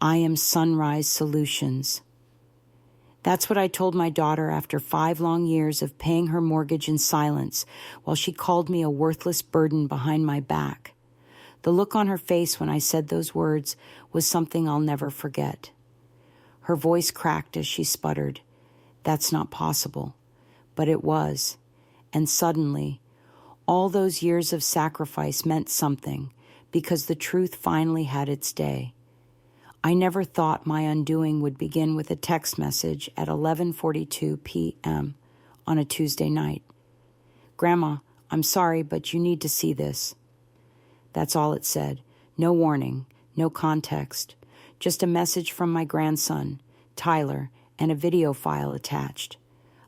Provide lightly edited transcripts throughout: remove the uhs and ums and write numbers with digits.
I am Sunrise Solutions. That's what I told my daughter after 5 long years of paying her mortgage in silence while she called me a worthless burden behind my back. The look on her face when I said those words was something I'll never forget. Her voice cracked as she sputtered, "That's not possible." But it was. And suddenly, all those years of sacrifice meant something because the truth finally had its day. I never thought my undoing would begin with a text message at 11:42 p.m. on a Tuesday night. "Grandma, I'm sorry, but you need to see this." That's all it said. No warning, no context, just a message from my grandson, Tyler, and a video file attached.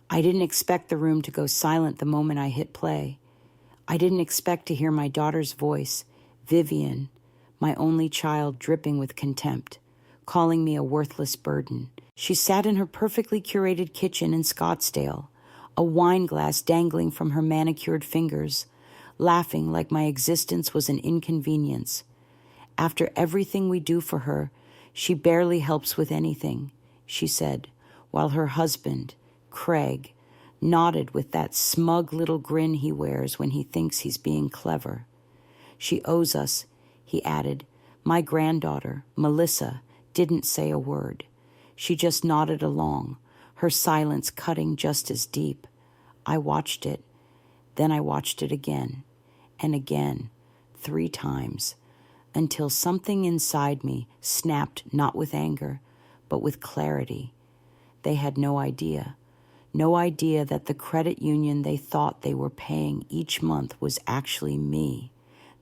I didn't expect the room to go silent the moment I hit play. I didn't expect to hear my daughter's voice, Vivian, my only child, dripping with contempt, calling me a worthless burden. She sat in her perfectly curated kitchen in Scottsdale, a wine glass dangling from her manicured fingers, laughing like my existence was an inconvenience. After everything we do for her, she barely helps with anything, she said, while her husband, Craig, nodded with that smug little grin he wears when he thinks he's being clever. "She owes us," he added. "My granddaughter, Melissa, didn't say a word. She just nodded along, her silence cutting just as deep. I watched it. Then I watched it again, and again, 3 times, until something inside me snapped not with anger, but with clarity. They had no idea that the credit union they thought they were paying each month was actually me,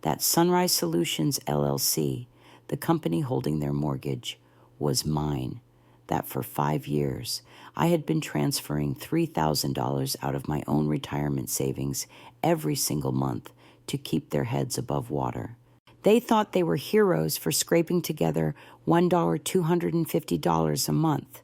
that Sunrise Solutions, LLC, the company holding their mortgage, was mine, that for 5 years I had been transferring $3,000 out of my own retirement savings every single month to keep their heads above water. They thought they were heroes for scraping together $250 a month,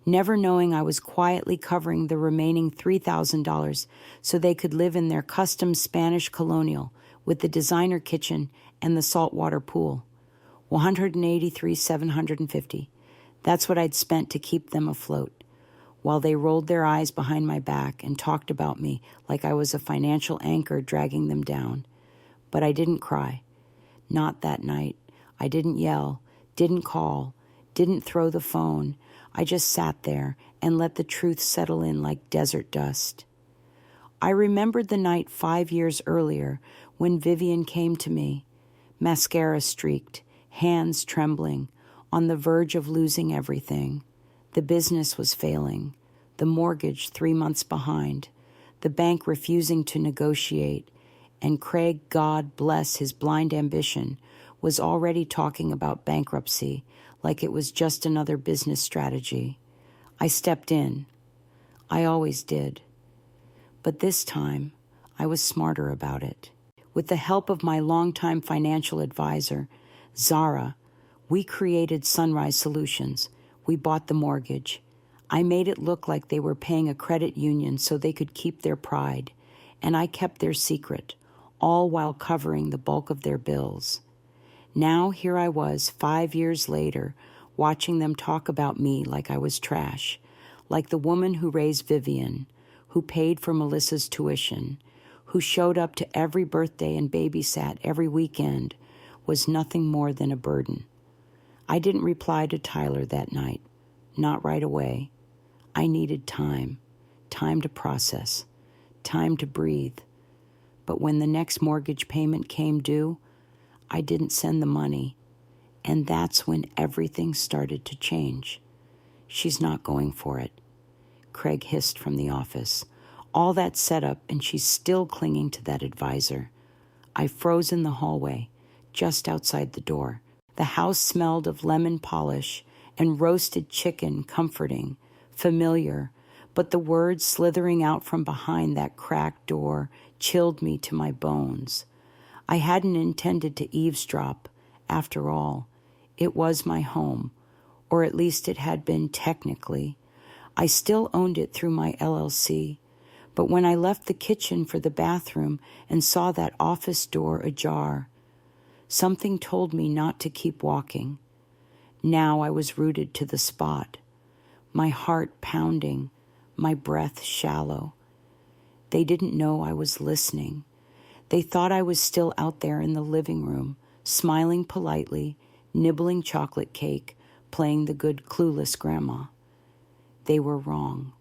never knowing I was quietly covering the remaining $3,000 so they could live in their custom Spanish colonial with the designer kitchen and the saltwater pool. $183,750. That's what I'd spent to keep them afloat, while they rolled their eyes behind my back and talked about me like I was a financial anchor dragging them down. But I didn't cry. Not that night. I didn't yell, didn't call, didn't throw the phone. I just sat there and let the truth settle in like desert dust. I remembered the night 5 years earlier when Vivian came to me, mascara streaked, hands trembling, on the verge of losing everything. The business was failing, the mortgage 3 months behind, the bank refusing to negotiate, and Craig, God bless his blind ambition, was already talking about bankruptcy like it was just another business strategy. I stepped in. I always did. But this time, I was smarter about it. With the help of my longtime financial advisor, Zara, we created Sunrise Solutions. We bought the mortgage. I made it look like they were paying a credit union so they could keep their pride, and I kept their secret, all while covering the bulk of their bills. Now here I was 5 years later, watching them talk about me like I was trash, like the woman who raised Vivian, who paid for Melissa's tuition, who showed up to every birthday and babysat every weekend, was nothing more than a burden. I didn't reply to Tyler that night, not right away. I needed time to process, time to breathe. But when the next mortgage payment came due, I didn't send the money, and that's when everything started to change. "She's not going for it," Craig hissed from the office. "All that setup, and she's still clinging to that advisor." I froze in the hallway, just outside the door. The house smelled of lemon polish and roasted chicken, comforting, familiar, but the words slithering out from behind that cracked door chilled me to my bones. I hadn't intended to eavesdrop. After all, it was my home, or at least it had been technically. I still owned it through my LLC, but when I left the kitchen for the bathroom and saw that office door ajar, something told me not to keep walking. Now I was rooted to the spot, my heart pounding, my breath shallow. They didn't know I was listening. They thought I was still out there in the living room, smiling politely, nibbling chocolate cake, playing the good clueless grandma. They were wrong.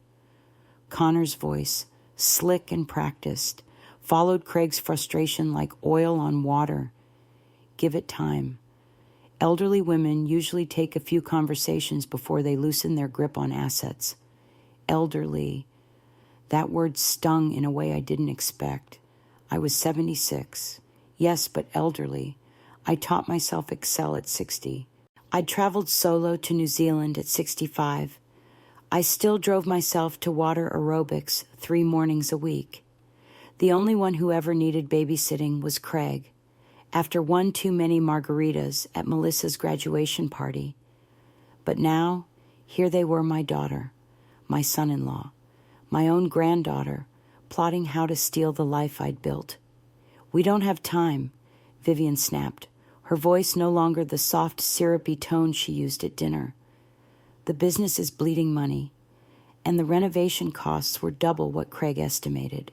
Connor's voice, slick and practiced, followed Craig's frustration like oil on water. Give it time. Elderly women usually take a few conversations before they loosen their grip on assets. Elderly. That word stung in a way I didn't expect. I was 76. Yes, but elderly. I taught myself Excel at 60. I'd traveled solo to New Zealand at 65. I still drove myself to water aerobics 3 mornings a week. The only one who ever needed babysitting was Craig, after one too many margaritas at Melissa's graduation party. But now, here they were, my daughter, my son-in-law, my own granddaughter, plotting how to steal the life I'd built. "We don't have time," Vivian snapped, her voice no longer the soft, syrupy tone she used at dinner. "The business is bleeding money, and the renovation costs were double what Craig estimated.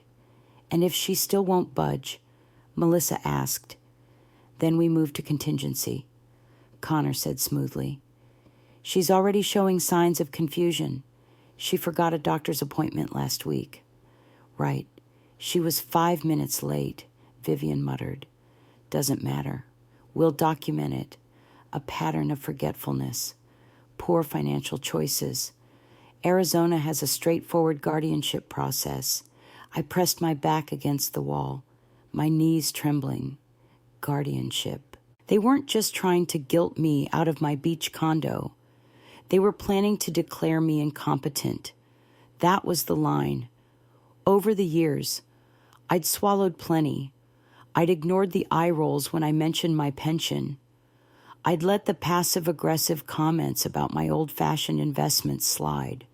And if she still won't budge," Melissa asked, "then we move to contingency," Connor said smoothly. "She's already showing signs of confusion. She forgot a doctor's appointment last week." "Right. She was 5 minutes late," Vivian muttered. "Doesn't matter. We'll document it. A pattern of forgetfulness. Poor financial choices. Arizona has a straightforward guardianship process." I pressed my back against the wall, my knees trembling. Guardianship. They weren't just trying to guilt me out of my beach condo. They were planning to declare me incompetent. That was the line. Over the years, I'd swallowed plenty. I'd ignored the eye rolls when I mentioned my pension. I'd let the passive-aggressive comments about my old-fashioned investments slide.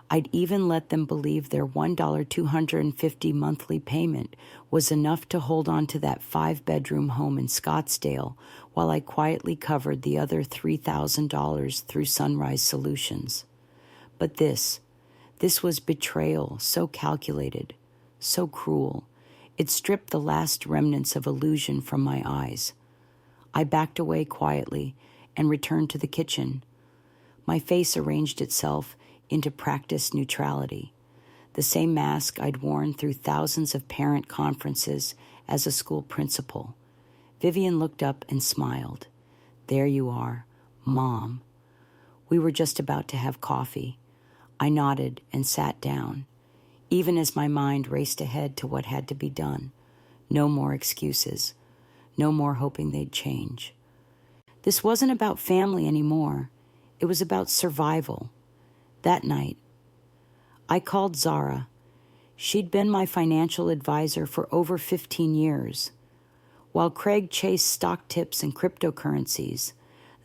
I'd even let them believe their $1.250 monthly payment was enough to hold on to that 5-bedroom home in Scottsdale while I quietly covered the other $3,000 through Sunrise Solutions. But this was betrayal, so calculated, so cruel. It stripped the last remnants of illusion from my eyes. I backed away quietly and returned to the kitchen. My face arranged itself into practiced neutrality, the same mask I'd worn through thousands of parent conferences as a school principal. Vivian looked up and smiled. "There you are, Mom." We were just about to have coffee. I nodded and sat down, even as my mind raced ahead to what had to be done. No more excuses. No more hoping they'd change. This wasn't about family anymore. It was about survival. That night, I called Zara. She'd been my financial advisor for over 15 years. While Craig chased stock tips and cryptocurrencies,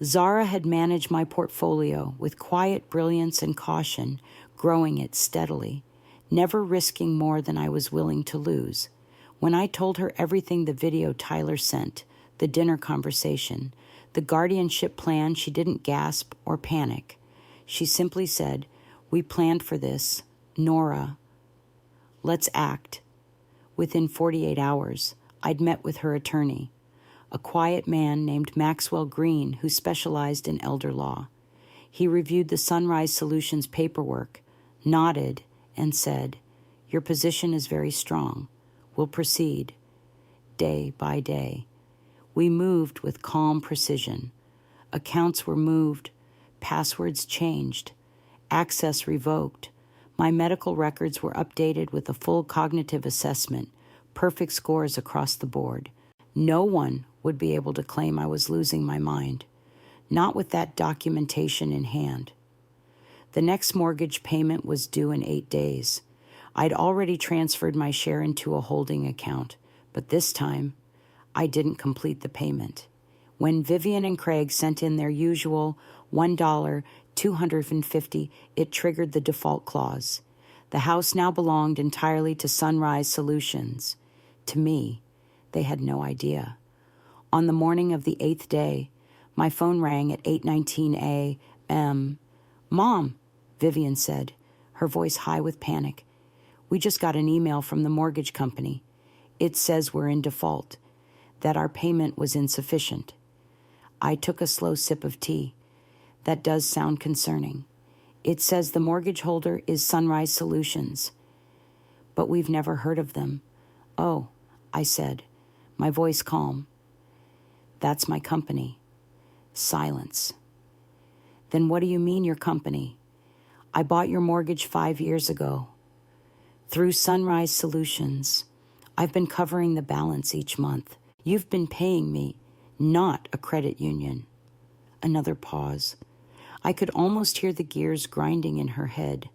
Zara had managed my portfolio with quiet brilliance and caution, growing it steadily, never risking more than I was willing to lose. When I told her everything the video Tyler sent, the dinner conversation, the guardianship plan, she didn't gasp or panic. She simply said, "We planned for this, Nora. Let's act." Within 48 hours, I'd met with her attorney, a quiet man named Maxwell Green who specialized in elder law. He reviewed the Sunrise Solutions paperwork, nodded, and said, "Your position is very strong. We'll proceed." Day by day, we moved with calm precision. Accounts were moved, passwords changed, access revoked. My medical records were updated with a full cognitive assessment, perfect scores across the board. No one would be able to claim I was losing my mind, not with that documentation in hand. The next mortgage payment was due in 8 days. I'd already transferred my share into a holding account, but this time, I didn't complete the payment. When Vivian and Craig sent in their usual $1,250, it triggered the default clause. The house now belonged entirely to Sunrise Solutions. To me, they had no idea. On the morning of the 8th day, My phone rang at 8:19 a.m. "Mom," Vivian said, her voice high with panic. "We just got an email from the mortgage company. It says we're in default, that our payment was insufficient." I took a slow sip of tea. That does sound concerning. It says the mortgage holder is Sunrise Solutions, but we've never heard of them. "Oh," I said, my voice calm. "That's my company." Silence. "Then what do you mean your company?" "I bought your mortgage 5 years ago. Through Sunrise Solutions. I've been covering the balance each month. You've been paying me, not a credit union." Another pause. I could almost hear the gears grinding in her head.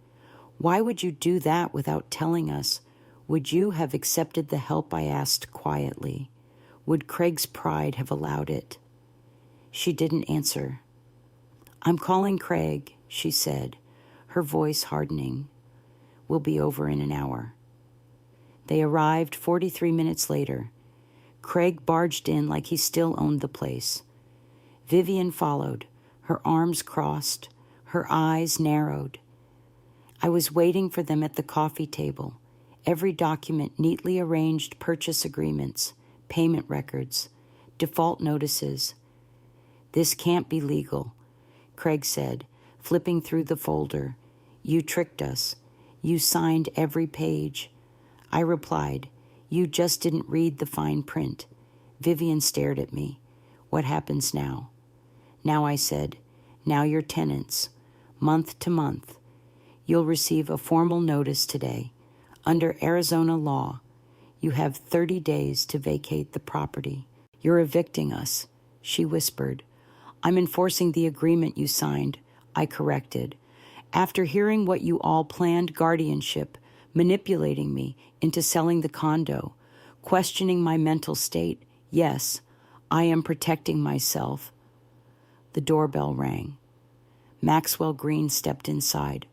"Why would you do that without telling us? Would you have accepted the help I asked quietly? Would Craig's pride have allowed it?" She didn't answer. "I'm calling Craig," she said, her voice hardening. "We'll be over in an hour." They arrived 43 minutes later. Craig barged in like he still owned the place. Vivian followed, her arms crossed, her eyes narrowed. I was waiting for them at the coffee table, every document neatly arranged: purchase agreements, payment records, default notices. "This can't be legal," Craig said, flipping through the folder. "You tricked us. You signed every page." I replied, "You just didn't read the fine print." Vivian stared at me. "What happens now?" "Now," I said, "now you're tenants, month to month. You'll receive a formal notice today. Under Arizona law, you have 30 days to vacate the property." "You're evicting us," she whispered. "I'm enforcing the agreement you signed," I corrected. "After hearing what you all planned: guardianship, manipulating me into selling the condo, questioning my mental state, yes, I am protecting myself." The doorbell rang. Maxwell Green stepped inside,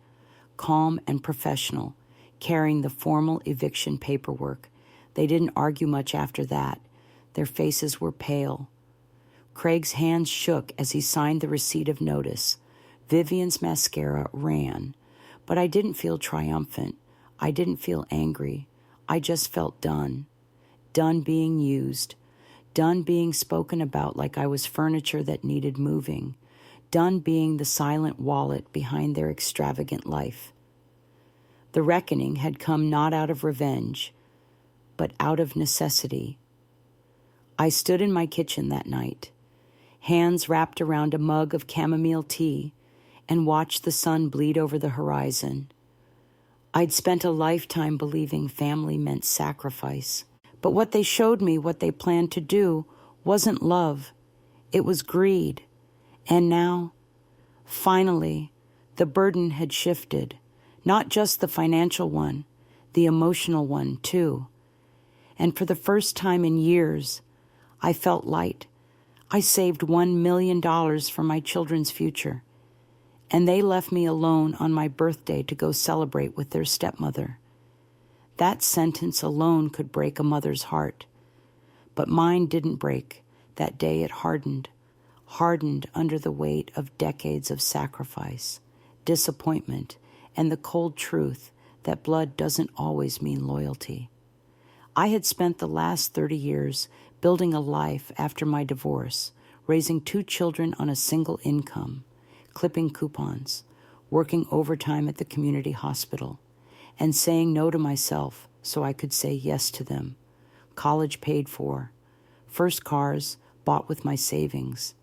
calm and professional, carrying the formal eviction paperwork. They didn't argue much after that. Their faces were pale. Craig's hands shook as he signed the receipt of notice. Vivian's mascara ran, but I didn't feel triumphant. I didn't feel angry. I just felt done. Done being used. Done being spoken about like I was furniture that needed moving. Done being the silent wallet behind their extravagant life. The reckoning had come not out of revenge, but out of necessity. I stood in my kitchen that night, hands wrapped around a mug of chamomile tea, and watched the sun bleed over the horizon. I'd spent a lifetime believing family meant sacrifice. But what they showed me, what they planned to do, wasn't love. It was greed. And now, finally, the burden had shifted. Not just the financial one, the emotional one, too. And for the first time in years, I felt light. I saved $1 million for my children's future, and they left me alone on my birthday to go celebrate with their stepmother. That sentence alone could break a mother's heart, but mine didn't break. That day it hardened under the weight of decades of sacrifice, disappointment, and the cold truth that blood doesn't always mean loyalty. I had spent the last 30 years building a life after my divorce, raising 2 children on a single income, clipping coupons, working overtime at the community hospital, and saying no to myself so I could say yes to them. College paid for, first cars bought with my savings,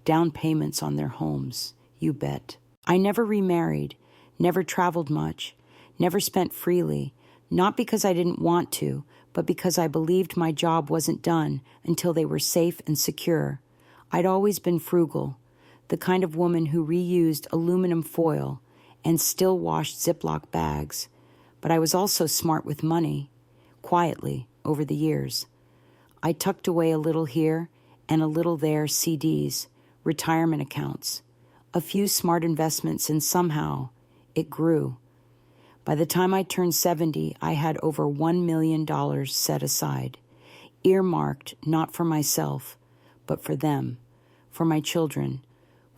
down payments on their homes, you bet. I never remarried, never traveled much, never spent freely, not because I didn't want to, but because I believed my job wasn't done until they were safe and secure. I'd always been frugal, the kind of woman who reused aluminum foil and still washed Ziploc bags. But I was also smart with money, quietly, over the years. I tucked away a little here and a little there: CDs, retirement accounts, a few smart investments, and somehow it grew. By the time I turned 70, I had over $1 million set aside, earmarked not for myself, but for them, for my children,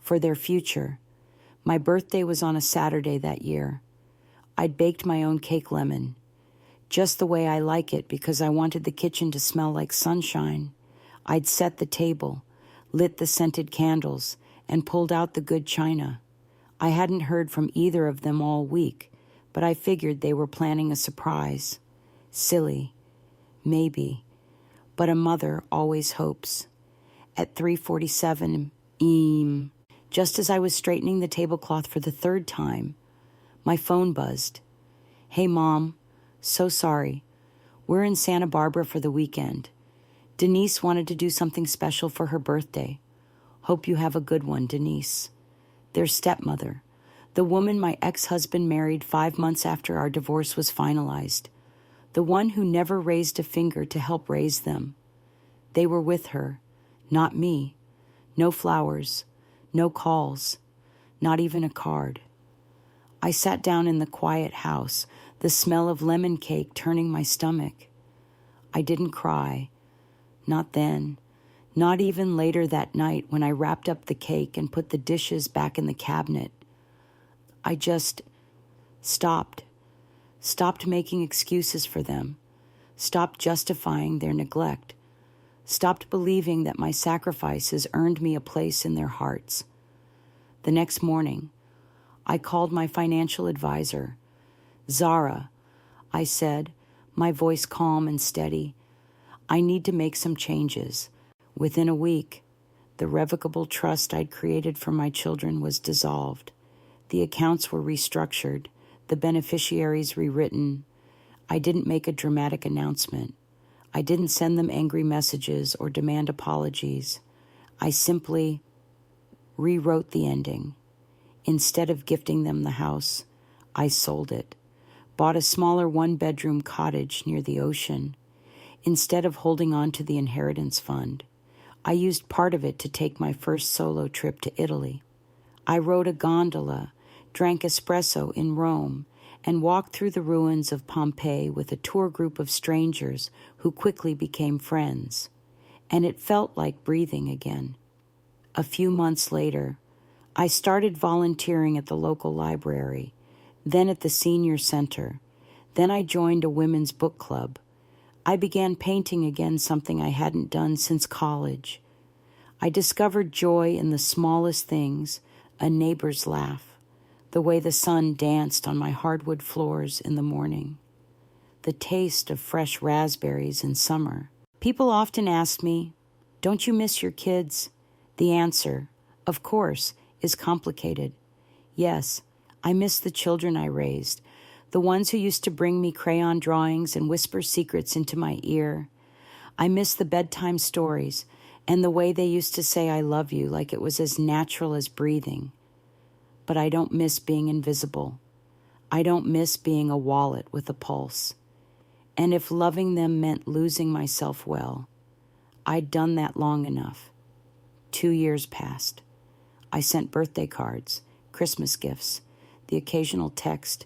for their future. My birthday was on a Saturday that year. I'd baked my own cake lemon, just the way I like it because I wanted the kitchen to smell like sunshine. I'd set the table, lit the scented candles, and pulled out the good china. I hadn't heard from either of them all week, but I figured they were planning a surprise. Silly. Maybe. But a mother always hopes. At 3:47 just as I was straightening the tablecloth for the third time, my phone buzzed. Hey, Mom. So sorry. We're in Santa Barbara for the weekend. Denise wanted to do something special for her birthday. Hope you have a good one, Denise. Their stepmother, the woman my ex-husband married 5 months after our divorce was finalized, the one who never raised a finger to help raise them. They were with her, not me. No flowers, no calls, not even a card. I sat down in the quiet house, the smell of lemon cake turning my stomach. I didn't cry. Not then. Not even later that night when I wrapped up the cake and put the dishes back in the cabinet. I just stopped making excuses for them, stopped justifying their neglect, stopped believing that my sacrifices earned me a place in their hearts. The next morning, I called my financial advisor. Zara, I said, my voice calm and steady, I need to make some changes. Within a week, the revocable trust I'd created for my children was dissolved. The accounts were restructured, the beneficiaries rewritten. I didn't make a dramatic announcement. I didn't send them angry messages or demand apologies. I simply rewrote the ending. Instead of gifting them the house, I sold it, bought a smaller one-bedroom cottage near the ocean. Instead of holding on to the inheritance fund, I used part of it to take my first solo trip to Italy. I rode a gondola, drank espresso in Rome, and walked through the ruins of Pompeii with a tour group of strangers who quickly became friends. And it felt like breathing again. A few months later, I started volunteering at the local library, then at the senior center. Then I joined a women's book club. I began painting again, something I hadn't done since college. I discovered joy in the smallest things, a neighbor's laugh, the way the sun danced on my hardwood floors in the morning, the taste of fresh raspberries in summer. People often ask me, don't you miss your kids? The answer, of course, is complicated. Yes, I miss the children I raised, the ones who used to bring me crayon drawings and whisper secrets into my ear. I miss the bedtime stories and the way they used to say I love you like it was as natural as breathing. But I don't miss being invisible. I don't miss being a wallet with a pulse. And if loving them meant losing myself, well, I'd done that long enough. 2 years passed. I sent birthday cards, Christmas gifts, the occasional text,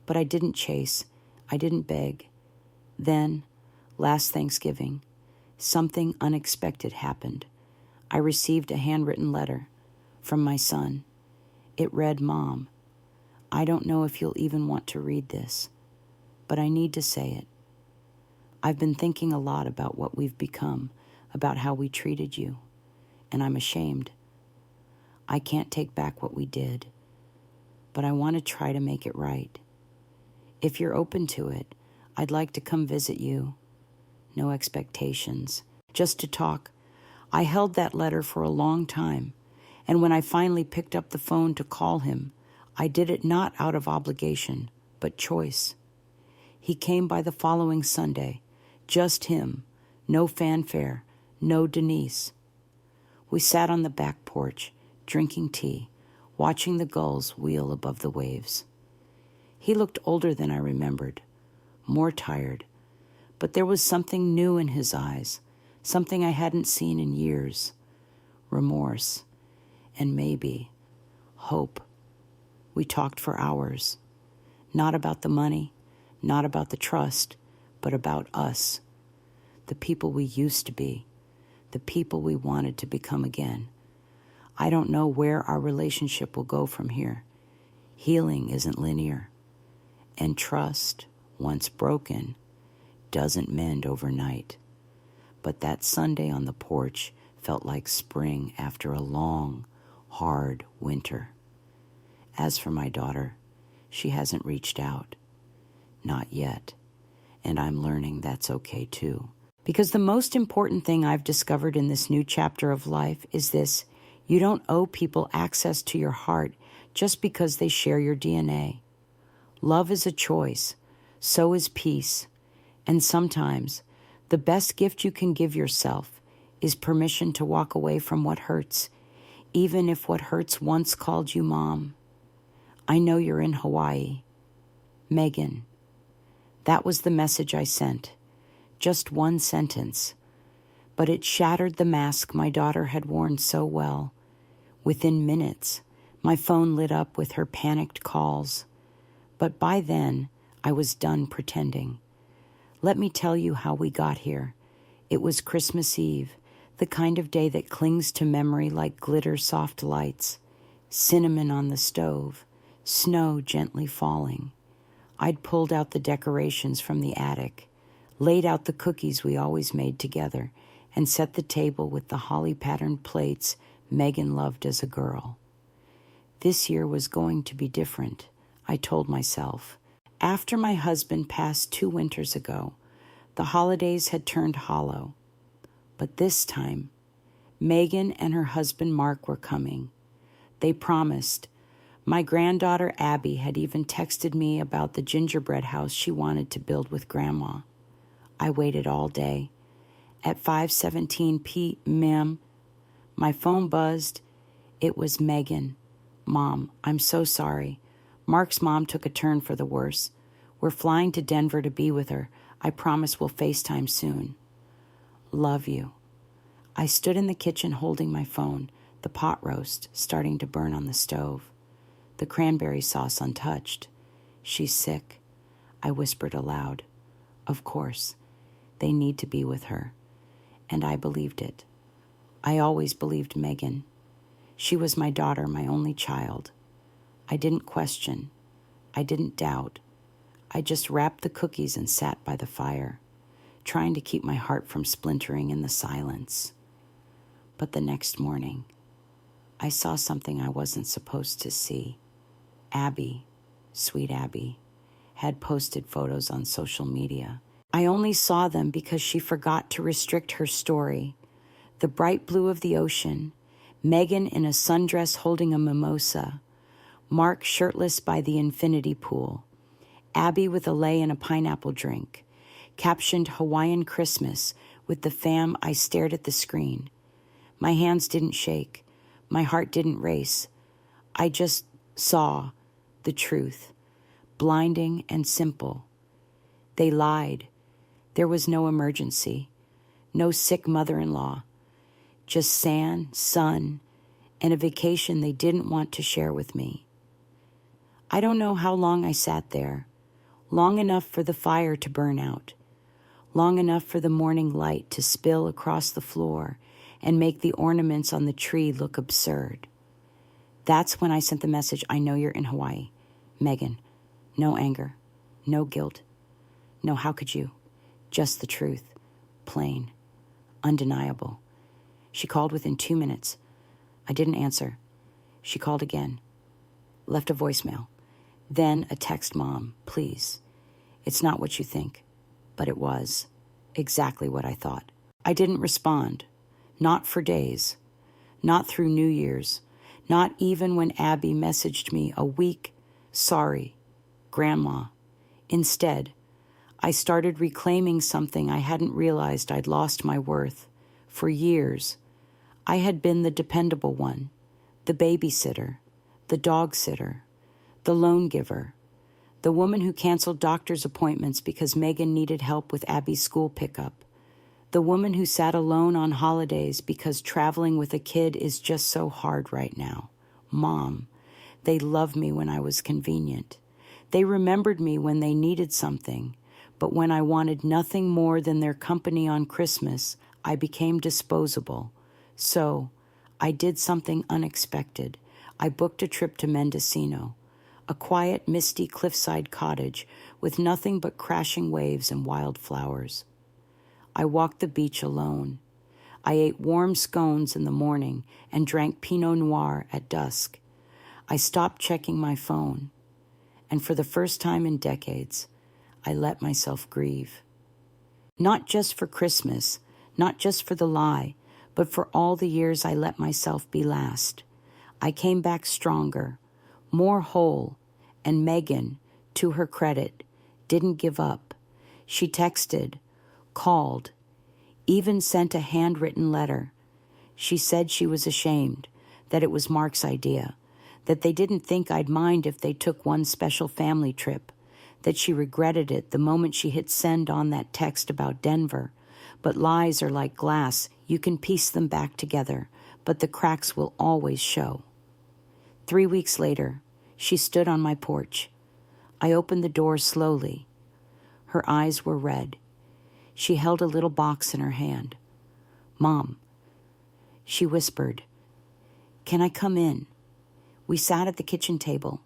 but I didn't chase. I didn't beg. Then, last Thanksgiving, something unexpected happened. I received a handwritten letter from my son. It read, Mom, I don't know if you'll even want to read this, but I need to say it. I've been thinking a lot about what we've become, about how we treated you, and I'm ashamed. I can't take back what we did, but I want to try to make it right. If you're open to it, I'd like to come visit you. No expectations, just to talk. I held that letter for a long time, and when I finally picked up the phone to call him, I did it not out of obligation, but choice. He came by the following Sunday, just him, no fanfare, no Denise. We sat on the back porch, drinking tea, watching the gulls wheel above the waves. He looked older than I remembered, more tired, but there was something new in his eyes, something I hadn't seen in years. Remorse, and maybe hope. We talked for hours, not about the money, not about the trust, but about us, the people we used to be, the people we wanted to become again. I don't know where our relationship will go from here. Healing isn't linear, and trust, once broken, doesn't mend overnight. But that Sunday on the porch felt like spring after a long, hard winter. As for my daughter, she hasn't reached out. Not yet. And I'm learning that's okay too. Because the most important thing I've discovered in this new chapter of life is this: you don't owe people access to your heart just because they share your DNA. Love is a choice. So is peace. And sometimes the best gift you can give yourself is permission to walk away from what hurts, even if what hurts once called you mom. I know you're in Hawaii. Megan. That was the message I sent. Just one sentence. But it shattered the mask my daughter had worn so well. Within minutes, my phone lit up with her panicked calls. But by then, I was done pretending. Let me tell you how we got here. It was Christmas Eve, the kind of day that clings to memory like glitter soft lights, cinnamon on the stove, snow gently falling. I'd pulled out the decorations from the attic, laid out the cookies we always made together, and set the table with the holly-patterned plates Megan loved as a girl. This year was going to be different, I told myself. After my husband passed 2 winters ago, the holidays had turned hollow. But this time, Megan and her husband Mark were coming. They promised. My granddaughter Abby had even texted me about the gingerbread house she wanted to build with Grandma. I waited all day. At 5:17 p.m., my phone buzzed. It was Megan. Mom, I'm so sorry. Mark's mom took a turn for the worse. We're flying to Denver to be with her. I promise we'll FaceTime soon. Love you. I stood in the kitchen holding my phone, the pot roast starting to burn on the stove, the cranberry sauce untouched. She's sick, I whispered aloud. Of course, they need to be with her. And I believed it. I always believed Megan. She was my daughter, my only child. I didn't question. I didn't doubt. I just wrapped the cookies and sat by the fire, trying to keep my heart from splintering in the silence. But the next morning, I saw something I wasn't supposed to see. Abby, sweet Abby, had posted photos on social media. I only saw them because she forgot to restrict her story. The bright blue of the ocean, Megan in a sundress holding a mimosa, Mark shirtless by the infinity pool, Abby with a lei and a pineapple drink, captioned Hawaiian Christmas with the fam. I stared at the screen. My hands didn't shake. My heart didn't race. I just saw the truth, blinding and simple. They lied. There was no emergency, no sick mother-in-law, just sand, sun, and a vacation they didn't want to share with me. I don't know how long I sat there. Long enough for the fire to burn out, long enough for the morning light to spill across the floor and make the ornaments on the tree look absurd. That's when I sent the message, I know you're in Hawaii. Megan, no anger, no guilt, no how could you, just the truth, plain, undeniable. She called within 2 minutes. I didn't answer. She called again, left a voicemail, then a text, Mom, please. It's not what you think, but it was exactly what I thought. I didn't respond, not for days, not through New Year's, not even when Abby messaged me a week, sorry, Grandma. Instead, I started reclaiming something I hadn't realized I'd lost my worth. For years, I had been the dependable one, the babysitter, the dog sitter, the loan giver, the woman who canceled doctor's appointments because Megan needed help with Abby's school pickup, the woman who sat alone on holidays because traveling with a kid is just so hard right now. Mom, they loved me when I was convenient. They remembered me when they needed something, but when I wanted nothing more than their company on Christmas, I became disposable. So I did something unexpected. I booked a trip to Mendocino, a quiet, misty cliffside cottage with nothing but crashing waves and wildflowers. I walked the beach alone. I ate warm scones in the morning and drank Pinot Noir at dusk. I stopped checking my phone, and for the first time in decades, I let myself grieve. Not just for Christmas, not just for the lie, but for all the years I let myself be last. I came back stronger, more whole, and Megan, to her credit, didn't give up. She texted, called, even sent a handwritten letter. She said she was ashamed, that it was Mark's idea, that they didn't think I'd mind if they took one special family trip, that she regretted it the moment she hit send on that text about Denver. But lies are like glass. You can piece them back together, but the cracks will always show. 3 weeks later, she stood on my porch. I opened the door slowly. Her eyes were red. She held a little box in her hand. "Mom," she whispered, "can I come in?" We sat at the kitchen table.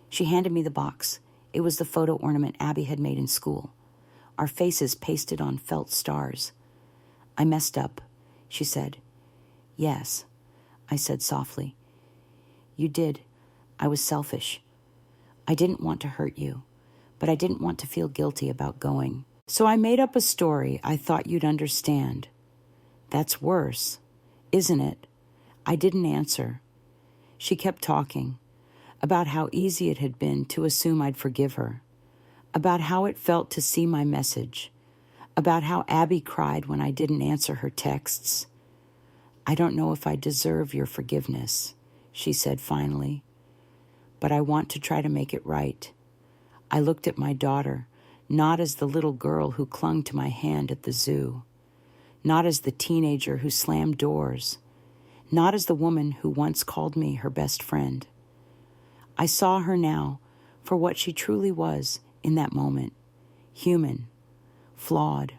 She handed me the box. It was the photo ornament Abby had made in school, our faces pasted on felt stars. "I messed up," she said. "Yes," I said softly. "You did. I was selfish. I didn't want to hurt you, but I didn't want to feel guilty about going. So I made up a story I thought you'd understand." "That's worse, isn't it?" I didn't answer. She kept talking about how easy it had been to assume I'd forgive her, about how it felt to see my message, about how Abby cried when I didn't answer her texts. "I don't know if I deserve your forgiveness," she said finally, "but I want to try to make it right." I looked at my daughter, not as the little girl who clung to my hand at the zoo, not as the teenager who slammed doors, not as the woman who once called me her best friend. I saw her now for what she truly was in that moment: human, flawed,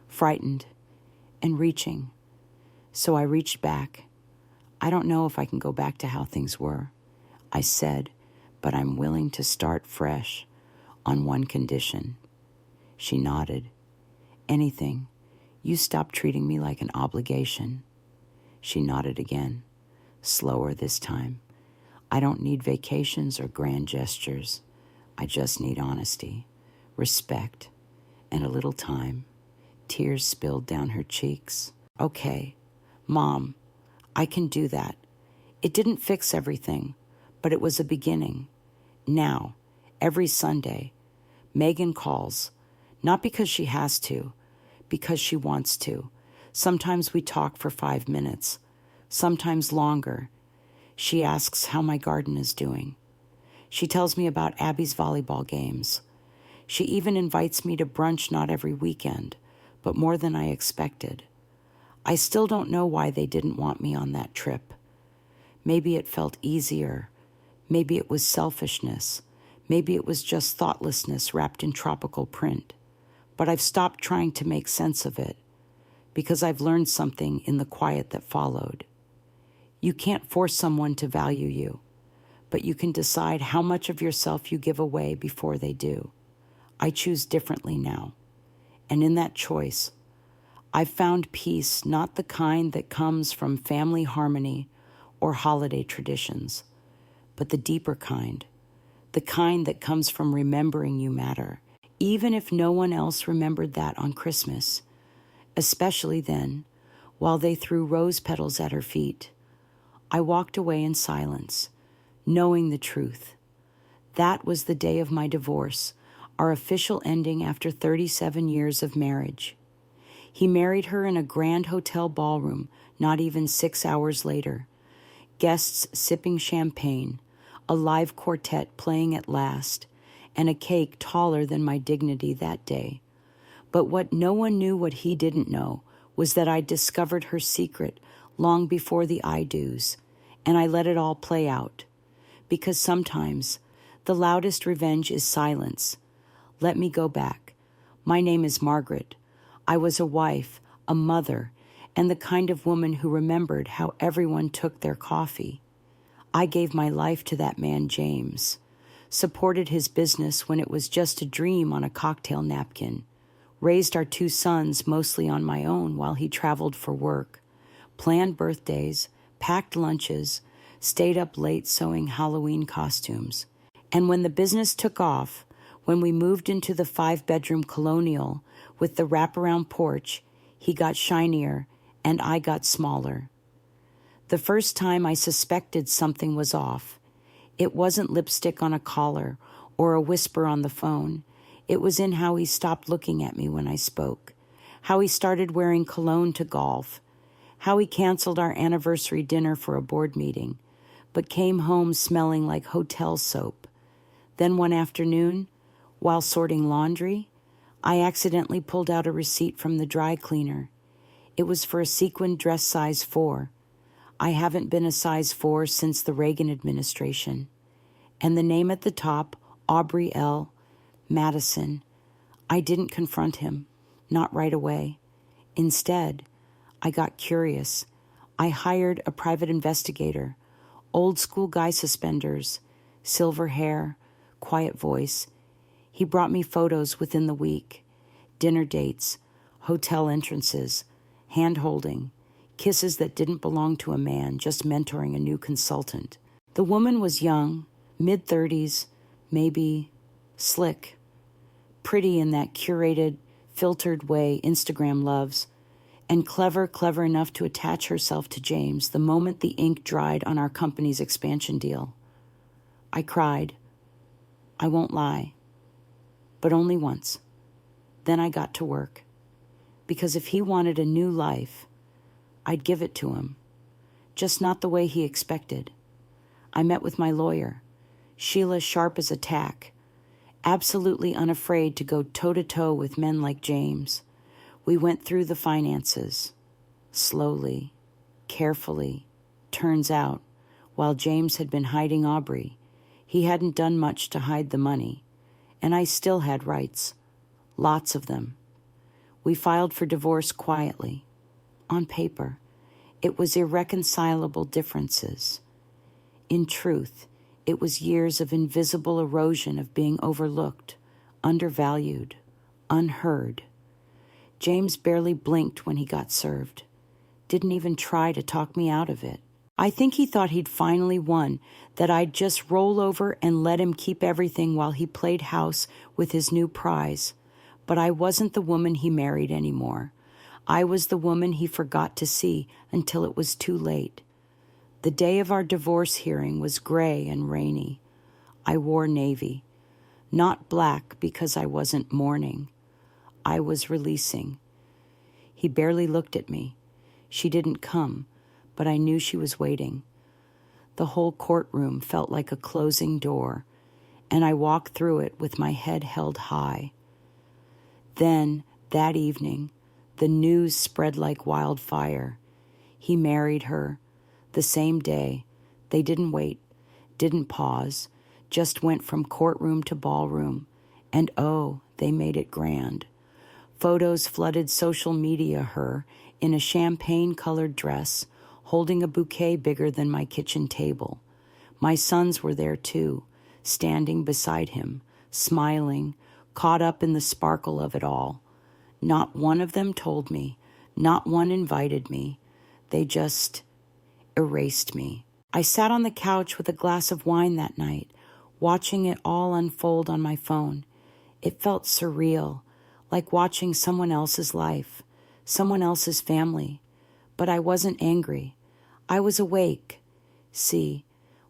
frightened, and reaching. So I reached back. "I don't know if I can go back to how things were," I said, "but I'm willing to start fresh on one condition." She nodded. "Anything. You stop treating me like an obligation." She nodded again, slower this time. "I don't need vacations or grand gestures. I just need honesty, respect, and a little time." Tears spilled down her cheeks. "Okay, Mom, I can do that. It didn't fix everything, but it was a beginning. Now, every Sunday, Megan calls, not because she has to, because she wants to. Sometimes we talk for 5 minutes, sometimes longer. She asks how my garden is doing. She tells me about Abby's volleyball games. She even invites me to brunch not every weekend, but more than I expected. I still don't know why they didn't want me on that trip. Maybe it felt easier. Maybe it was selfishness. Maybe it was just thoughtlessness wrapped in tropical print. But I've stopped trying to make sense of it, because I've learned something in the quiet that followed. You can't force someone to value you, but you can decide how much of yourself you give away before they do. I choose differently now, and in that choice, I've found peace, not the kind that comes from family harmony or holiday traditions, but the deeper kind, the kind that comes from remembering you matter, even if no one else remembered that on Christmas, especially then, while they threw rose petals at her feet. I walked away in silence, knowing the truth. That was the day of my divorce, our official ending after 37 years of marriage. He married her in a grand hotel ballroom not even 6 hours later. Guests sipping champagne, a live quartet playing at last, and a cake taller than my dignity that day. But what no one knew what he didn't know was that I'd discovered her secret long before the I do's, and I let it all play out. Because sometimes the loudest revenge is silence. Let me go back. My name is Margaret. I was a wife, a mother, and the kind of woman who remembered how everyone took their coffee. I gave my life to that man, James, supported his business when it was just a dream on a cocktail napkin, raised our 2 sons mostly on my own while he traveled for work, planned birthdays, packed lunches, stayed up late sewing Halloween costumes. And when the business took off, when we moved into the 5-bedroom colonial with the wraparound porch, he got shinier and I got smaller. The first time I suspected something was off, it wasn't lipstick on a collar or a whisper on the phone. It was in how he stopped looking at me when I spoke, how he started wearing cologne to golf, how he canceled our anniversary dinner for a board meeting, but came home smelling like hotel soap. Then one afternoon, while sorting laundry, I accidentally pulled out a receipt from the dry cleaner. It was for a sequin dress size 4. I haven't been a size 4 since the Reagan administration. And the name at the top, Aubrey L. Madison. I didn't confront him, not right away. Instead, I got curious. I hired a private investigator, old school guy suspenders, silver hair, quiet voice. He brought me photos within the week, dinner dates, hotel entrances, hand-holding, kisses that didn't belong to a man, just mentoring a new consultant. The woman was young, mid-30s, maybe slick, pretty in that curated, filtered way Instagram loves, and clever enough to attach herself to James the moment the ink dried on our company's expansion deal. I cried. I won't lie, but only once. Then I got to work, because if he wanted a new life, I'd give it to him, just not the way he expected. I met with my lawyer, Sheila sharp as a tack, absolutely unafraid to go toe-to-toe with men like James. We went through the finances, slowly, carefully. Turns out, while James had been hiding Aubrey, he hadn't done much to hide the money, and I still had rights, lots of them. We filed for divorce quietly. On paper, it was irreconcilable differences. In truth, it was years of invisible erosion of being overlooked, undervalued, unheard. James barely blinked when he got served. Didn't even try to talk me out of it. I think he thought he'd finally won, that I'd just roll over and let him keep everything while he played house with his new prize. But I wasn't the woman he married anymore. I was the woman he forgot to see until it was too late. The day of our divorce hearing was gray and rainy. I wore navy. Not black because I wasn't mourning. I was releasing. He barely looked at me. She didn't come, but I knew she was waiting. The whole courtroom felt like a closing door, and I walked through it with my head held high. Then, that evening, the news spread like wildfire. He married her. The same day. They didn't wait, didn't pause, just went from courtroom to ballroom. And oh, they made it grand. Photos flooded social media her in a champagne-colored dress, holding a bouquet bigger than my kitchen table. My sons were there too, standing beside him, smiling, caught up in the sparkle of it all. Not one of them told me, not one invited me. They just erased me. I sat on the couch with a glass of wine that night, watching it all unfold on my phone. It felt surreal, like watching someone else's life, someone else's family. But I wasn't angry. I was awake. See,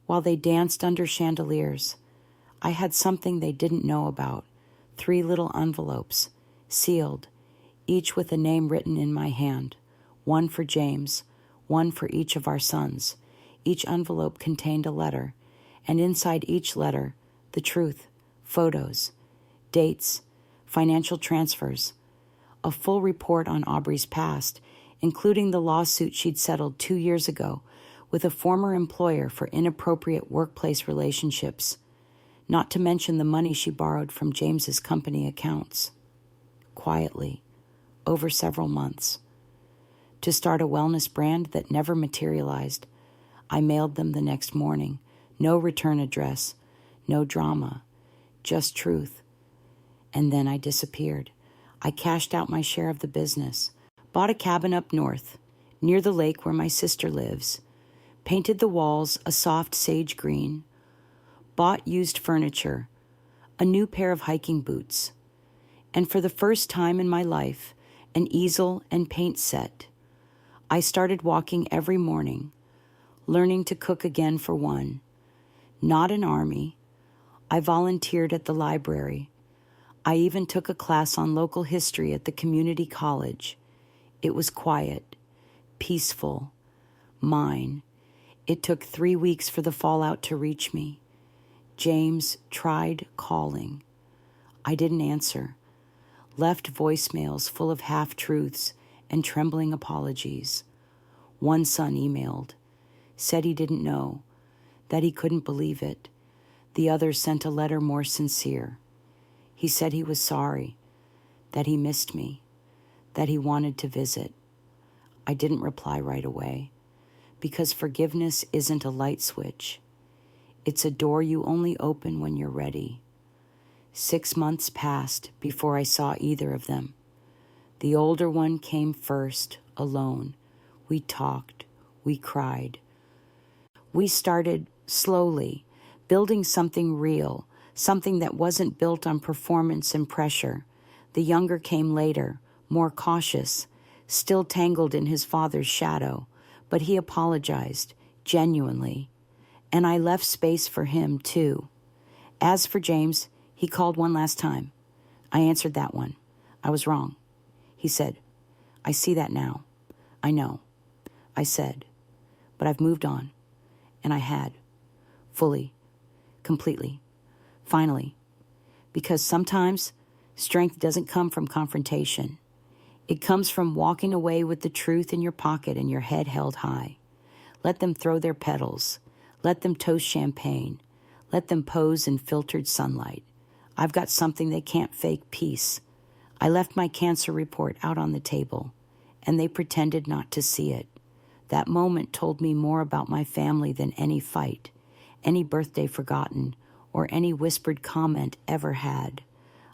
while they danced under chandeliers, I had something they didn't know about. 3 little envelopes, sealed, each with a name written in my hand. One for James, one for each of our sons. Each envelope contained a letter, and inside each letter, the truth, photos, dates, financial transfers, a full report on Aubrey's past, including the lawsuit she'd settled 2 years ago with a former employer for inappropriate workplace relationships, not to mention the money she borrowed from James's company accounts. Quietly, over several months. to start a wellness brand that never materialized. I mailed them the next morning. No return address, no drama, just truth. And then I disappeared. I cashed out my share of the business, bought a cabin up north, near the lake where my sister lives, painted the walls a soft sage green, bought used furniture, a new pair of hiking boots, and for the first time in my life, an easel and paint set. I started walking every morning, learning to cook again for one. Not an army. I volunteered at the library. I even took a class on local history at the community college. It was quiet, peaceful, mine. It took 3 weeks for the fallout to reach me. James tried calling. I didn't answer. Left voicemails full of half-truths and trembling apologies. One son emailed, said he didn't know, that he couldn't believe it. The other sent a letter more sincere. He said he was sorry, that he missed me, that he wanted to visit. I didn't reply right away, because forgiveness isn't a light switch. It's a door you only open when you're ready. 6 months passed before I saw either of them. The older one came first, alone. We talked, we cried. We started slowly, building something real, something that wasn't built on performance and pressure. The younger came later, more cautious, still tangled in his father's shadow, but he apologized, genuinely. And I left space for him, too. As for James, he called one last time. I answered that one. I was wrong. He said, I see that now. I know. I said, but I've moved on. And I had. Fully. Completely. Finally. Because sometimes strength doesn't come from confrontation. It comes from walking away with the truth in your pocket and your head held high. Let them throw their petals. Let them toast champagne. Let them pose in filtered sunlight. I've got something they can't fake, peace. I left my cancer report out on the table, and they pretended not to see it. That moment told me more about my family than any fight, any birthday forgotten, or any whispered comment ever had.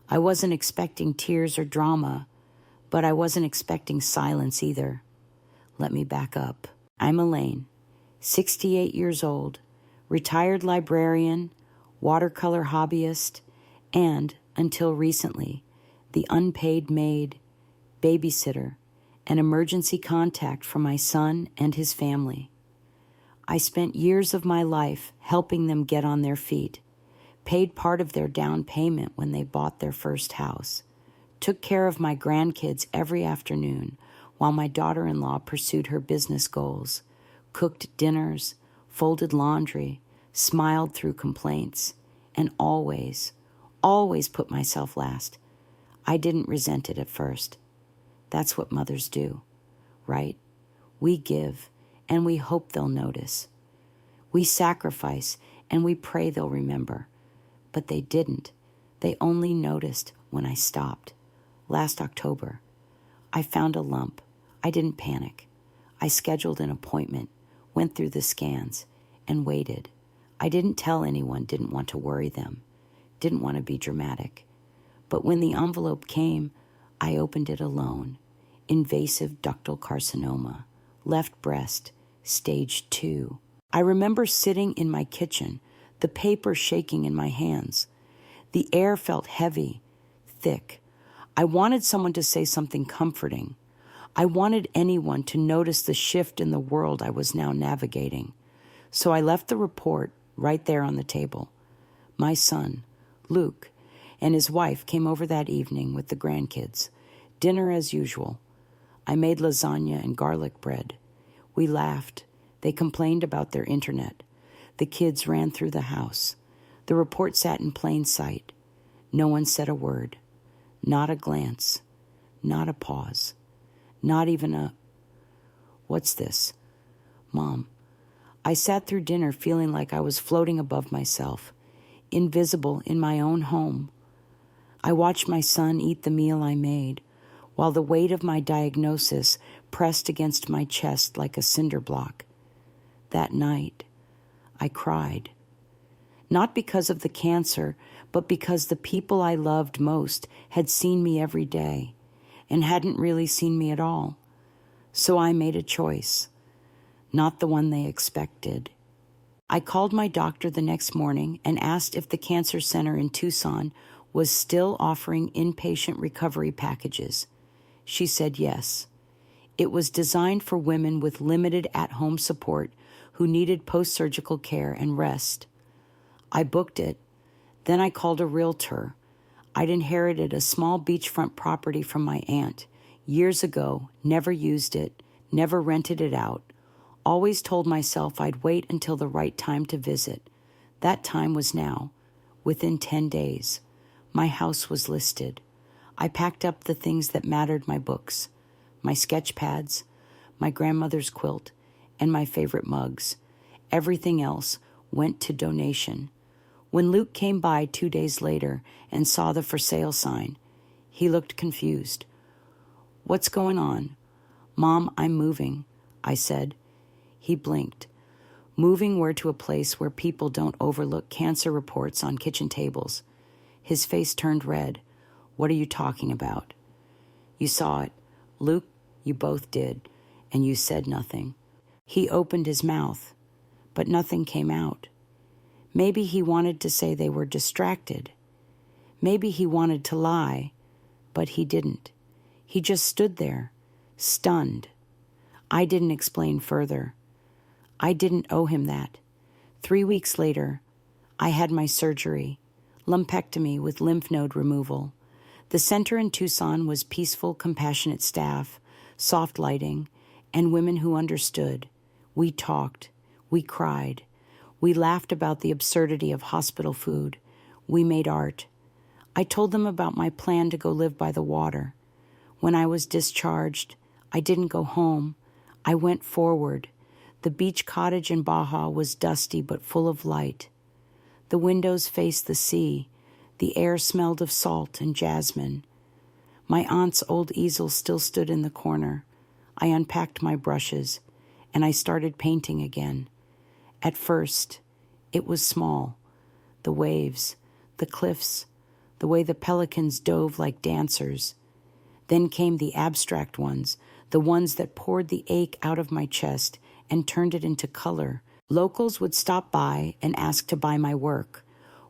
I wasn't expecting tears or drama, but I wasn't expecting silence either. Let me back up. I'm Elaine, 68 years old, retired librarian, watercolor hobbyist, and, until recently, the unpaid maid, babysitter, and emergency contact for my son and his family. I spent years of my life helping them get on their feet, paid part of their down payment when they bought their first house, took care of my grandkids every afternoon while my daughter-in-law pursued her business goals, cooked dinners, folded laundry, smiled through complaints, and always put myself last. I didn't resent it at first. That's what mothers do, right? We give, and we hope they'll notice. We sacrifice, and we pray they'll remember. But they didn't. They only noticed when I stopped. Last October, I found a lump. I didn't panic. I scheduled an appointment, went through the scans, and waited. I didn't tell anyone, didn't want to worry them, didn't want to be dramatic. But when the envelope came, I opened it alone. Invasive ductal carcinoma, left breast, stage 2. I remember sitting in my kitchen, the paper shaking in my hands. The air felt heavy, thick. I wanted someone to say something comforting. I wanted anyone to notice the shift in the world I was now navigating. So I left the report right there on the table. My son, Luke, and his wife came over that evening with the grandkids. Dinner as usual. I made lasagna and garlic bread. We laughed. They complained about their internet. The kids ran through the house. The report sat in plain sight. No one said a word. Not a glance. Not a pause. Not even a, "What's this?" Mom. I sat through dinner feeling like I was floating above myself, invisible in my own home. I watched my son eat the meal I made, while the weight of my diagnosis pressed against my chest like a cinder block. That night, I cried. Not because of the cancer, but because the people I loved most had seen me every day and hadn't really seen me at all. So I made a choice, not the one they expected. I called my doctor the next morning and asked if the cancer center in Tucson was still offering inpatient recovery packages. She said yes. It was designed for women with limited at-home support who needed post-surgical care and rest. I booked it. Then I called a realtor. I'd inherited a small beachfront property from my aunt. Years ago, never used it, never rented it out. Always told myself I'd wait until the right time to visit. That time was now. Within 10 days, my house was listed. I packed up the things that mattered: my books, my sketch pads, my grandmother's quilt, and my favorite mugs. Everything else went to donation. When Luke came by 2 days later and saw the for sale sign, he looked confused. "What's going on?" "Mom, I'm moving," I said. He blinked. Moving where to a place where people don't overlook cancer reports on kitchen tables. His face turned red. "What are you talking about?" "You saw it. Luke, you both did, and you said nothing." He opened his mouth, but nothing came out. Maybe he wanted to say they were distracted. Maybe he wanted to lie, but he didn't. He just stood there, stunned. I didn't explain further. I didn't owe him that. 3 weeks later, I had my surgery, lumpectomy with lymph node removal. The center in Tucson was peaceful, compassionate staff, soft lighting, and women who understood. We talked. We cried. We laughed about the absurdity of hospital food. We made art. I told them about my plan to go live by the water. When I was discharged, I didn't go home. I went forward. The beach cottage in Baja was dusty but full of light. The windows faced the sea. The air smelled of salt and jasmine. My aunt's old easel still stood in the corner. I unpacked my brushes, and I started painting again. At first, it was small. The waves, the cliffs, the way the pelicans dove like dancers. Then came the abstract ones, the ones that poured the ache out of my chest and turned it into color. Locals would stop by and ask to buy my work.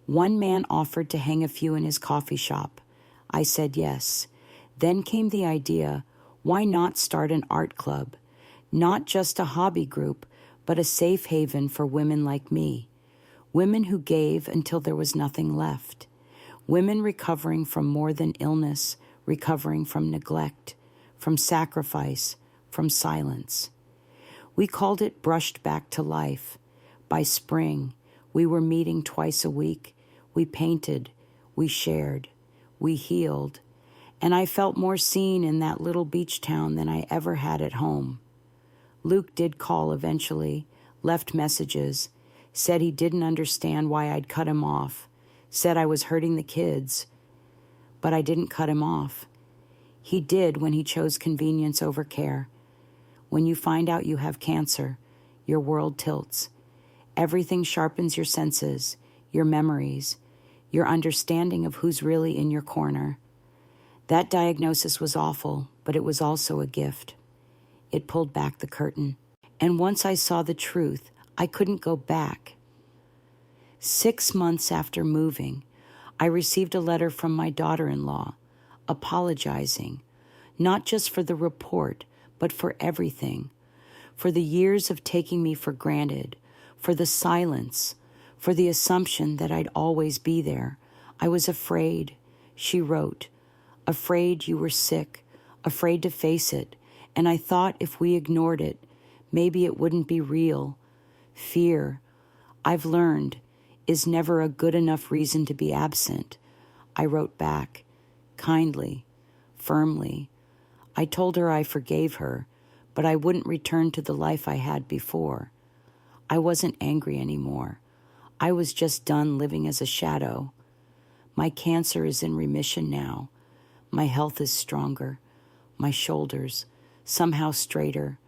One man offered to hang a few in his coffee shop. I said yes. Then came the idea, why not start an art club? Not just a hobby group, but a safe haven for women like me. Women who gave until there was nothing left. Women recovering from more than illness, recovering from neglect, from sacrifice, from silence. We called it Brushed Back to Life. By spring, we were meeting twice a week. We painted, we shared, we healed, and I felt more seen in that little beach town than I ever had at home. Luke did call eventually, left messages, said he didn't understand why I'd cut him off, said I was hurting the kids, but I didn't cut him off. He did when he chose convenience over care. When you find out you have cancer, your world tilts. Everything sharpens your senses, your memories, your understanding of who's really in your corner. That diagnosis was awful, but it was also a gift. It pulled back the curtain. And once I saw the truth, I couldn't go back. 6 months after moving, I received a letter from my daughter-in-law, apologizing, not just for the report, but for everything, for the years of taking me for granted, for the silence, for the assumption that I'd always be there. I was afraid, she wrote, afraid you were sick, afraid to face it, and I thought if we ignored it, maybe it wouldn't be real. Fear, I've learned, is never a good enough reason to be absent. I wrote back, kindly, firmly. I told her I forgave her, but I wouldn't return to the life I had before. I wasn't angry anymore. I was just done living as a shadow. My cancer is in remission now. My health is stronger. My shoulders, somehow straighter.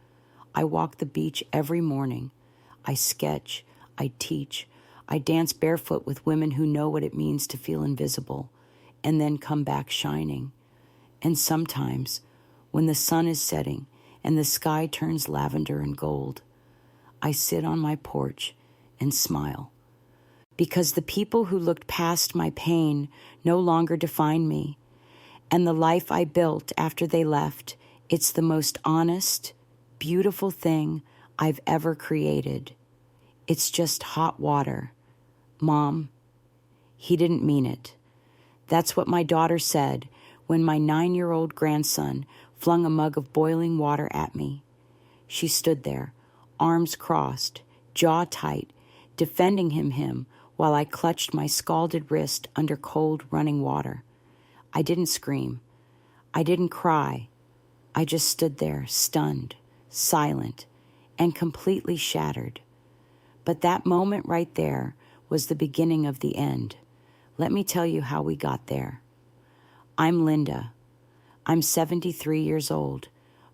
I walk the beach every morning. I sketch. I teach. I dance barefoot with women who know what it means to feel invisible and then come back shining. And sometimes, when the sun is setting and the sky turns lavender and gold, I sit on my porch and smile. Because the people who looked past my pain no longer define me. And the life I built after they left, it's the most honest, beautiful thing I've ever created. It's just hot water. Mom, he didn't mean it. That's what my daughter said when my 9-year-old grandson flung a mug of boiling water at me. She stood there, arms crossed, jaw tight, defending him while I clutched my scalded wrist under cold running water. I didn't scream. I didn't cry. I just stood there, stunned, silent, and completely shattered. But that moment right there was the beginning of the end. Let me tell you how we got there. I'm Linda. I'm 73 years old,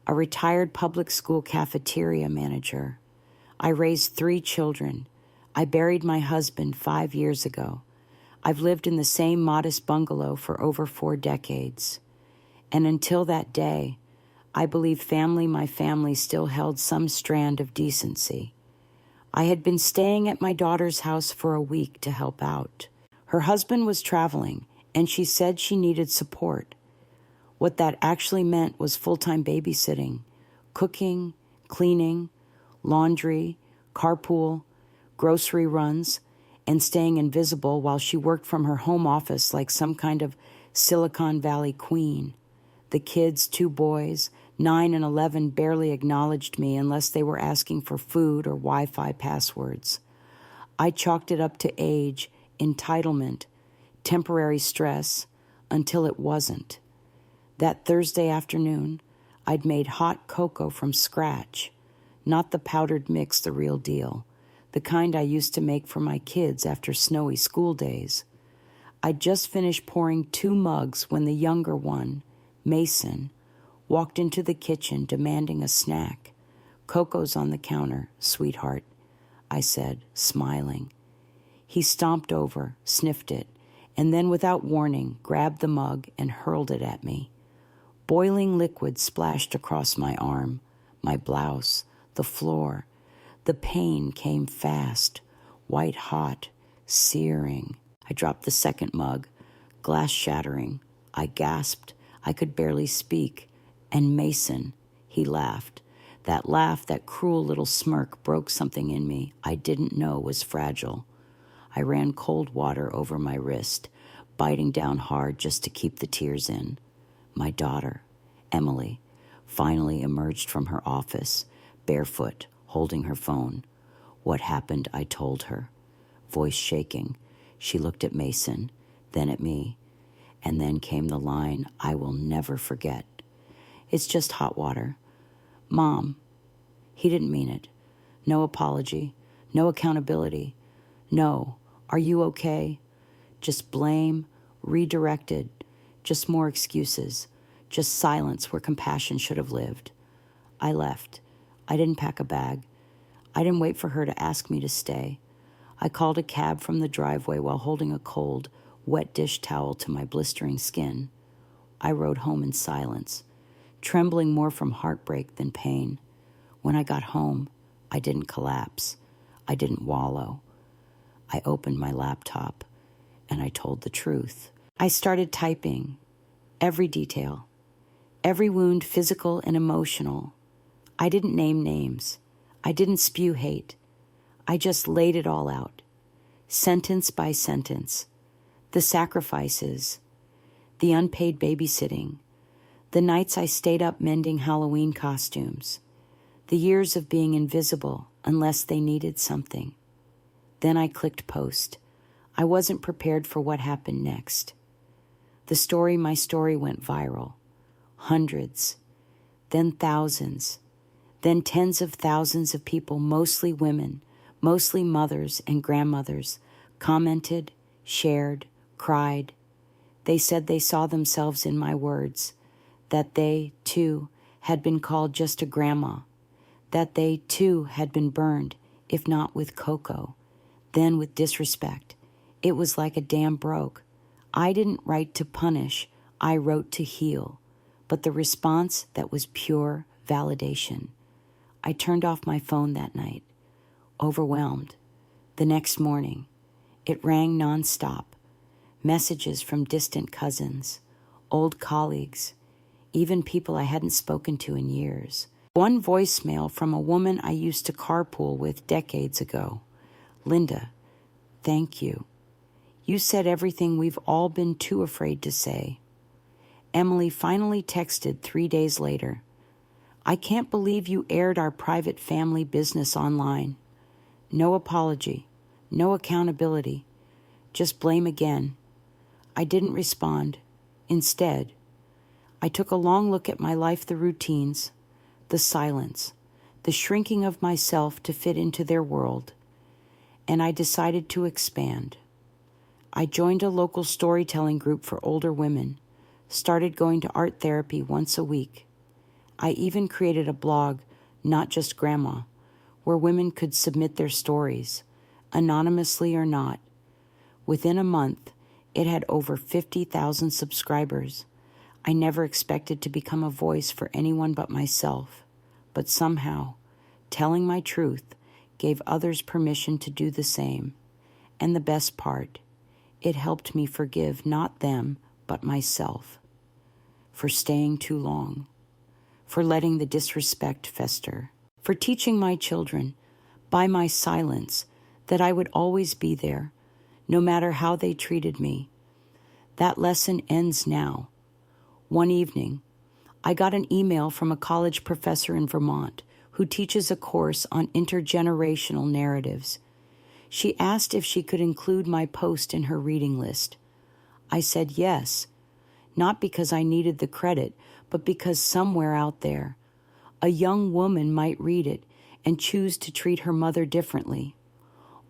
a retired public school cafeteria manager. I raised 3 children. I buried my husband 5 years ago. I've lived in the same modest bungalow for over 4 decades. And until that day, I believed my family still held some strand of decency. I had been staying at my daughter's house for a week to help out. Her husband was traveling, and she said she needed support. What that actually meant was full-time babysitting, cooking, cleaning, laundry, carpool, grocery runs, and staying invisible while she worked from her home office like some kind of Silicon Valley queen. The kids, 2 boys, 9 and 11, barely acknowledged me unless they were asking for food or Wi-Fi passwords. I chalked it up to age, entitlement, temporary stress, until it wasn't. That Thursday afternoon, I'd made hot cocoa from scratch, not the powdered mix, the real deal, the kind I used to make for my kids after snowy school days. I'd just finished pouring 2 mugs when the younger one, Mason, walked into the kitchen demanding a snack. "Cocoa's on the counter, sweetheart," I said, smiling. He stomped over, sniffed it, and then without warning grabbed the mug and hurled it at me. Boiling liquid splashed across my arm, my blouse, the floor. The pain came fast, white hot, searing. I dropped the second mug, glass shattering. I gasped. I could barely speak. And Mason, he laughed. That laugh, that cruel little smirk, broke something in me I didn't know was fragile. I ran cold water over my wrist, biting down hard just to keep the tears in. My daughter, Emily, finally emerged from her office, barefoot, holding her phone. What happened, I told her. Voice shaking, she looked at Mason, then at me, and then came the line I will never forget. "It's just hot water. Mom, he didn't mean it. No apology, no accountability. No, are you okay? Just blame, redirected, just more excuses, just silence where compassion should have lived." I left. I didn't pack a bag. I didn't wait for her to ask me to stay. I called a cab from the driveway while holding a cold, wet dish towel to my blistering skin. I rode home in silence, trembling more from heartbreak than pain. When I got home, I didn't collapse. I didn't wallow. I opened my laptop, and I told the truth. I started typing every detail, every wound, physical and emotional. I didn't name names. I didn't spew hate. I just laid it all out, sentence by sentence. The sacrifices, the unpaid babysitting, the nights I stayed up mending Halloween costumes, the years of being invisible unless they needed something. Then I clicked post. I wasn't prepared for what happened next. My story went viral. Hundreds, then thousands, then tens of thousands of people, mostly women, mostly mothers and grandmothers, commented, shared, cried. They said they saw themselves in my words, that they, too, had been called just a grandma, that they, too, had been burned, if not with cocoa, then with disrespect. It was like a dam broke. I didn't write to punish, I wrote to heal, but the response that was pure validation. I turned off my phone that night, overwhelmed. The next morning, it rang nonstop. Messages from distant cousins, old colleagues, even people I hadn't spoken to in years. One voicemail from a woman I used to carpool with decades ago. Linda, thank you. You said everything we've all been too afraid to say. Emily finally texted 3 days later. I can't believe you aired our private family business online. No apology, no accountability, just blame again. I didn't respond. Instead, I took a long look at my life, the routines, the silence, the shrinking of myself to fit into their world, and I decided to expand. I joined a local storytelling group for older women, started going to art therapy once a week. I even created a blog, Not Just Grandma, where women could submit their stories, anonymously or not. Within a month, it had over 50,000 subscribers. I never expected to become a voice for anyone but myself, but somehow, telling my truth gave others permission to do the same. And the best part, it helped me forgive not them, but myself, for staying too long, for letting the disrespect fester, for teaching my children, by my silence, that I would always be there, no matter how they treated me. That lesson ends now. One evening, I got an email from a college professor in Vermont who teaches a course on intergenerational narratives. She asked if she could include my post in her reading list. I said yes, not because I needed the credit, but because somewhere out there, a young woman might read it and choose to treat her mother differently.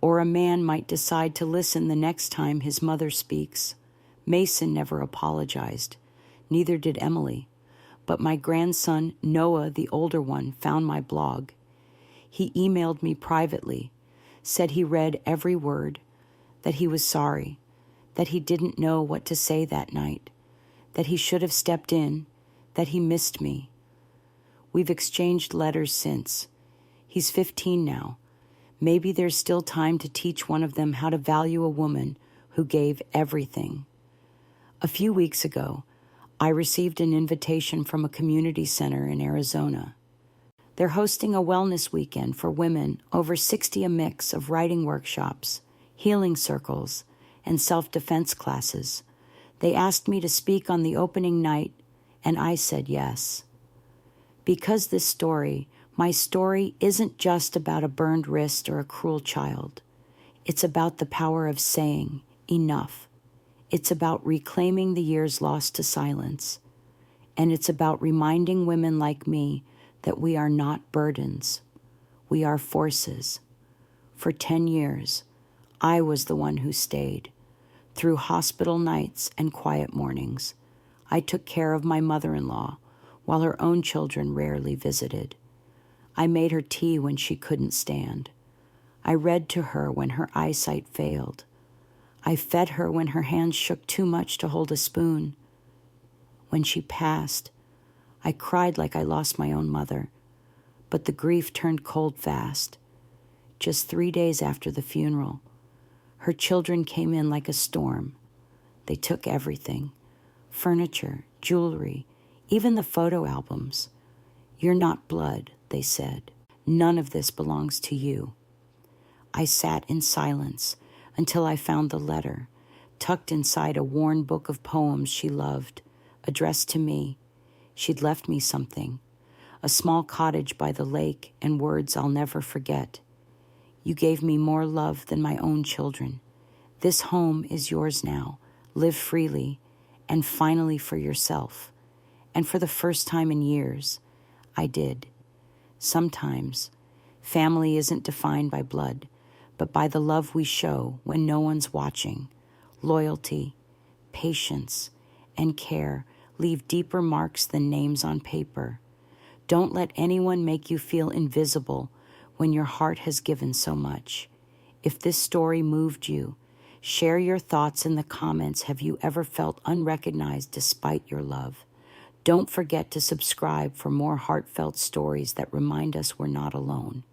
Or a man might decide to listen the next time his mother speaks. Mason never apologized. Neither did Emily. But my grandson, Noah, the older one, found my blog. He emailed me privately, said he read every word, that he was sorry, that he didn't know what to say that night, that he should have stepped in, that he missed me. We've exchanged letters since. He's 15 now. Maybe there's still time to teach one of them how to value a woman who gave everything. A few weeks ago, I received an invitation from a community center in Arizona. They're hosting a wellness weekend for women, over 60, a mix of writing workshops, healing circles, and self-defense classes. They asked me to speak on the opening night, and I said yes. Because this story, my story, isn't just about a burned wrist or a cruel child. It's about the power of saying enough. It's about reclaiming the years lost to silence. And it's about reminding women like me that we are not burdens. We are forces. For 10 years, I was the one who stayed. Through hospital nights and quiet mornings, I took care of my mother-in-law while her own children rarely visited. I made her tea when she couldn't stand. I read to her when her eyesight failed. I fed her when her hands shook too much to hold a spoon. When she passed, I cried like I lost my own mother, but the grief turned cold fast. Just 3 days after the funeral, her children came in like a storm. They took everything, furniture, jewelry, even the photo albums. You're not blood, they said. None of this belongs to you. I sat in silence until I found the letter, tucked inside a worn book of poems she loved, addressed to me. She'd left me something, a small cottage by the lake and words I'll never forget. You gave me more love than my own children. This home is yours now. Live freely, and finally for yourself. And for the first time in years, I did. Sometimes, family isn't defined by blood, but by the love we show when no one's watching. Loyalty, patience, and care leave deeper marks than names on paper. Don't let anyone make you feel invisible when your heart has given so much. If this story moved you, share your thoughts in the comments. Have you ever felt unrecognized despite your love? Don't forget to subscribe for more heartfelt stories that remind us we're not alone.